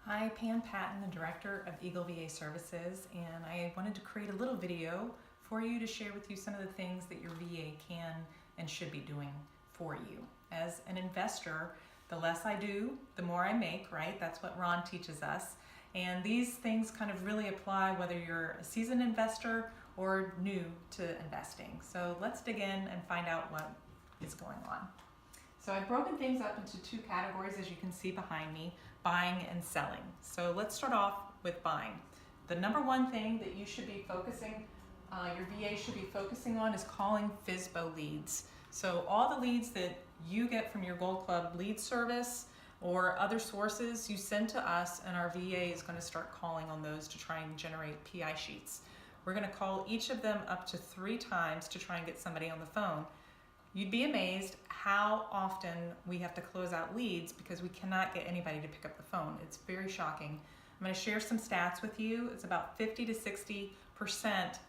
Hi, Pam Patton, the Director of Eagle VA Services, and I wanted to create a little video for you to share with you some of the things that your VA can and should be doing for you. As an investor, the less I do, the more I make, right? That's what Ron teaches us. And these things kind of really apply whether you're a seasoned investor or new to investing. So let's dig in and find out what is going on. So I've broken things up into two categories, as you can see behind me, buying and selling. So let's start off with buying. The number one thing that you should be focusing, your VA should be focusing on is calling FSBO leads. So all the leads that you get from your Gold Club lead service or other sources you send to us, and our VA is going to start calling on those to try and generate PI sheets. We're going to call each of them up to 3 times to try and get somebody on the phone. You'd be amazed how often we have to close out leads because we cannot get anybody to pick up the phone. It's very shocking. I'm going to share some stats with you. It's about 50 to 60%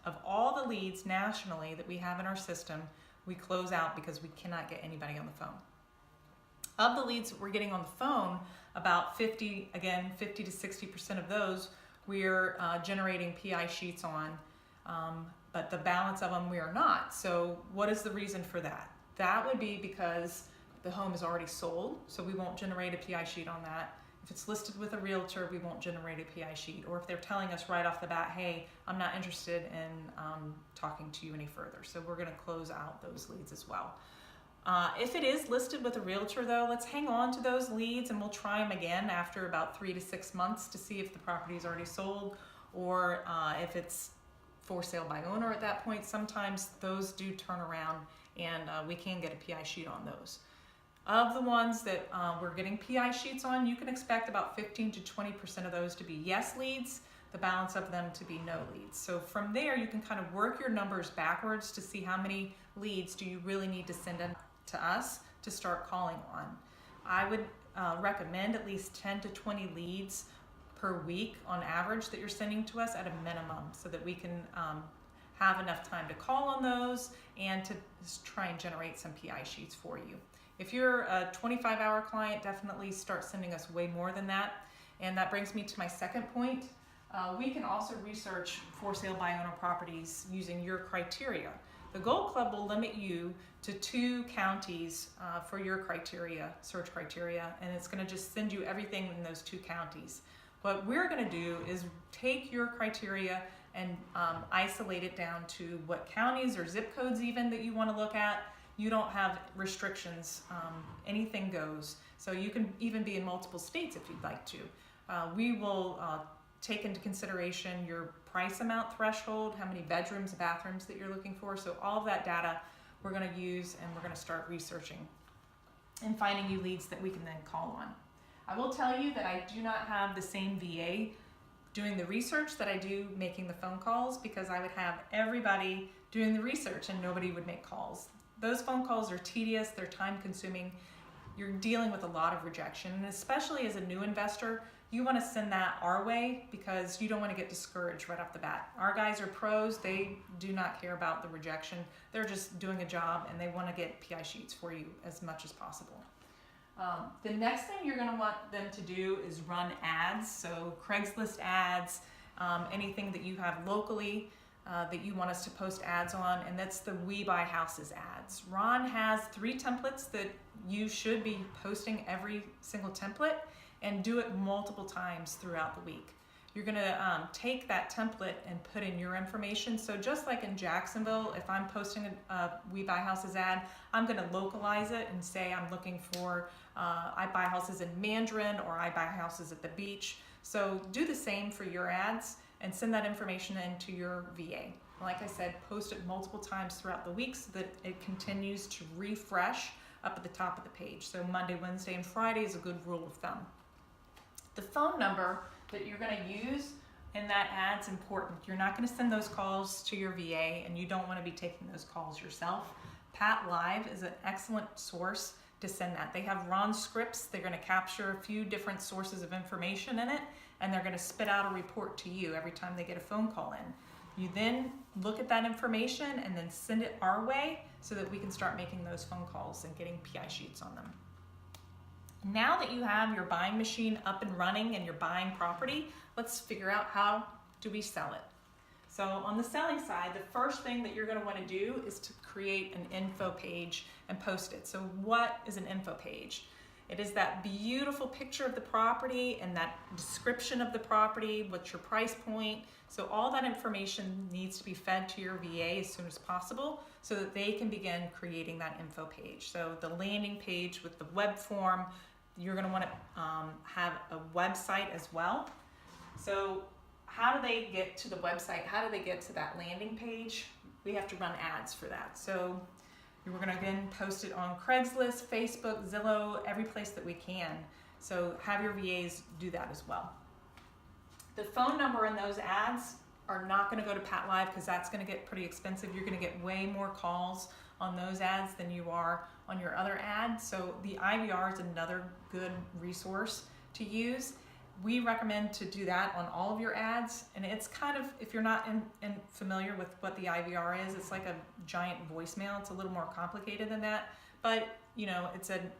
of all the leads nationally that we have in our system we close out because we cannot get anybody on the phone. Of the leads that we're getting on the phone, about 50 to 60% of those we're generating PI sheets on, but the balance of them we are not. So what is the reason for that? That would be because the home is already sold, so we won't generate a PI sheet on that. If it's listed with a realtor, we won't generate a PI sheet. Or if they're telling us right off the bat, hey, I'm not interested in talking to you any further. So we're going to close out those leads as well. If it is listed with a realtor though, let's hang on to those leads and we'll try them again after about 3 to 6 months to see if the property is already sold or if it's for sale by owner at that point. Sometimes those do turn around and we can get a PI sheet on those. Of the ones that we're getting PI sheets on, you can expect about 15 to 20% of those to be yes leads, the balance of them to be no leads. So from there, you can kind of work your numbers backwards to see how many leads do you really need to send in to us to start calling on. I would recommend at least 10 to 20 leads per week on average that you're sending to us at a minimum so that we can have enough time to call on those and to try and generate some PI sheets for you. If you're a 25-hour client, definitely start sending us way more than that. And that brings me to my second point. We can also research for sale by owner properties using your criteria. The Gold Club will limit you to 2 counties for your criteria, search criteria, and it's going to just send you everything in those 2 counties. What we're going to do is take your criteria and isolate it down to what counties or zip codes even that you want to look at. You don't have restrictions, anything goes. So you can even be in multiple states if you'd like to. We will take into consideration your price amount threshold, how many bedrooms, bathrooms that you're looking for. So all of that data we're going to use and we're going to start researching and finding you leads that we can then call on. I will tell you that I do not have the same VA doing the research that I do making the phone calls because I would have everybody doing the research and nobody would make calls. Those phone calls are tedious, they're time consuming. You're dealing with a lot of rejection, and especially as a new investor, you want to send that our way because you don't want to get discouraged right off the bat. Our guys are pros, they do not care about the rejection. They're just doing a job and they want to get PI sheets for you as much as possible. The next thing you're going to want them to do is run ads, so Craigslist ads, anything that you have locally that you want us to post ads on, and that's the We Buy Houses ads. Ron has 3 templates that you should be posting every single template and do it multiple times throughout the week. You're going to take that template and put in your information. So just like in Jacksonville, if I'm posting a We Buy Houses ad, I'm going to localize it and say I'm looking for I buy houses in Mandarin or I buy houses at the beach. So do the same for your ads and send that information into your VA. Like I said, post it multiple times throughout the week so that it continues to refresh up at the top of the page. So Monday, Wednesday, and Friday is a good rule of thumb. The phone number that you're going to use in that ad's important. You're not going to send those calls to your VA and you don't want to be taking those calls yourself. Pat Live is an excellent source to send that. They have Ron scripts. They're going to capture a few different sources of information in it and they're going to spit out a report to you every time they get a phone call in. You then look at that information and then send it our way so that we can start making those phone calls and getting PI sheets on them. Now that you have your buying machine up and running and you're buying property, let's figure out how do we sell it. So on the selling side, the first thing that you're going to want to do is to create an info page and post it. So what is an info page? It is that beautiful picture of the property and that description of the property, what's your price point. So all that information needs to be fed to your VA as soon as possible so that they can begin creating that info page. So the landing page with the web form, you're going to want to have a website as well. So how do they get to the website? How do they get to that landing page? We have to run ads for that. So we're going to again post it on Craigslist, Facebook, Zillow, every place that we can. So have your VAs do that as well. The phone number in those ads are not going to go to Pat Live because that's going to get pretty expensive. You're going to get way more calls on those ads than you are on your other ads. So the IVR is another good resource to use. We recommend to do that on all of your ads, and it's kind of, if you're not familiar with what the IVR is, it's like a giant voicemail. It's a little more complicated than that, but you know, it's an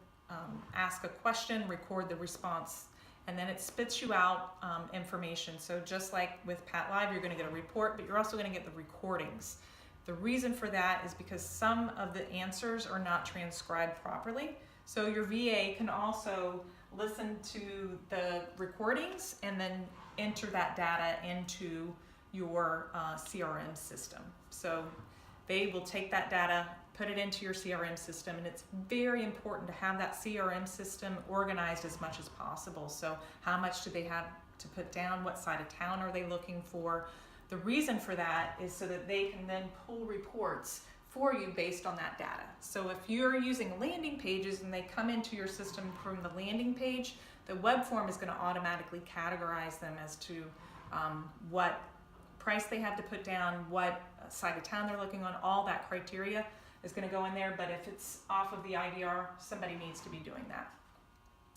ask a question, record the response, and then it spits you out information. So just like with Pat Live, you're going to get a report, but you're also going to get the recordings. The reason for that is because some of the answers are not transcribed properly. So your VA can also listen to the recordings and then enter that data into your CRM system. So they will take that data, put it into your CRM system, and it's very important to have that CRM system organized as much as possible. So how much do they have to put down? What side of town are they looking for? The reason for that is so that they can then pull reports for you based on that data. So if you're using landing pages and they come into your system from the landing page, the web form is going to automatically categorize them as to what price they have to put down, what side of town they're looking on, all that criteria is going to go in there. But if it's off of the IVR, somebody needs to be doing that.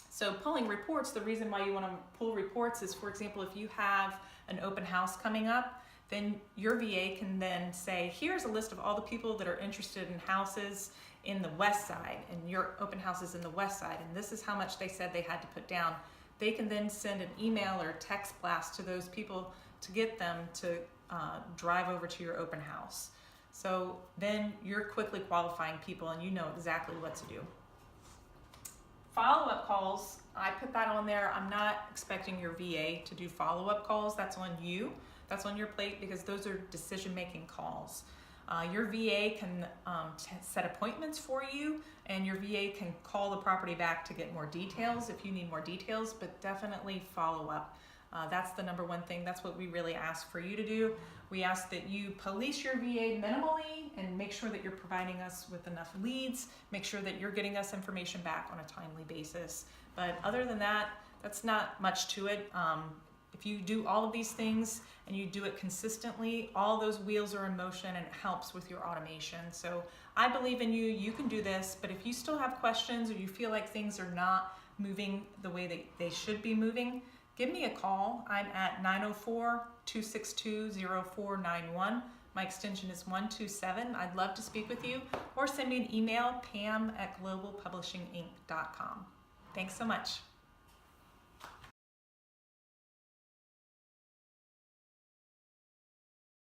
So pulling reports, the reason why you want to pull reports is, for example, if you have an open house coming up, then your VA can then say, here's a list of all the people that are interested in houses in the west side, and your open house is in the west side, and this is how much they said they had to put down. They can then send an email or a text blast to those people to get them to drive over to your open house. So then you're quickly qualifying people and you know exactly what to do. Follow-up calls, I put that on there. I'm not expecting your VA to do follow-up calls. That's on you. That's on your plate because those are decision-making calls. Your VA can set appointments for you, and your VA can call the property back to get more details if you need more details, but definitely follow up. That's the number one thing. That's what we really ask for you to do. We ask that you police your VA minimally and make sure that you're providing us with enough leads, make sure that you're getting us information back on a timely basis. But other than that, that's not much to it. If you do all of these things and you do it consistently, all those wheels are in motion and it helps with your automation. So I believe in you, you can do this, but if you still have questions or you feel like things are not moving the way they should be moving, give me a call. I'm at 904-262-0491. My extension is 127. I'd love to speak with you, or send me an email, pam@globalpublishinginc.com. Thanks so much.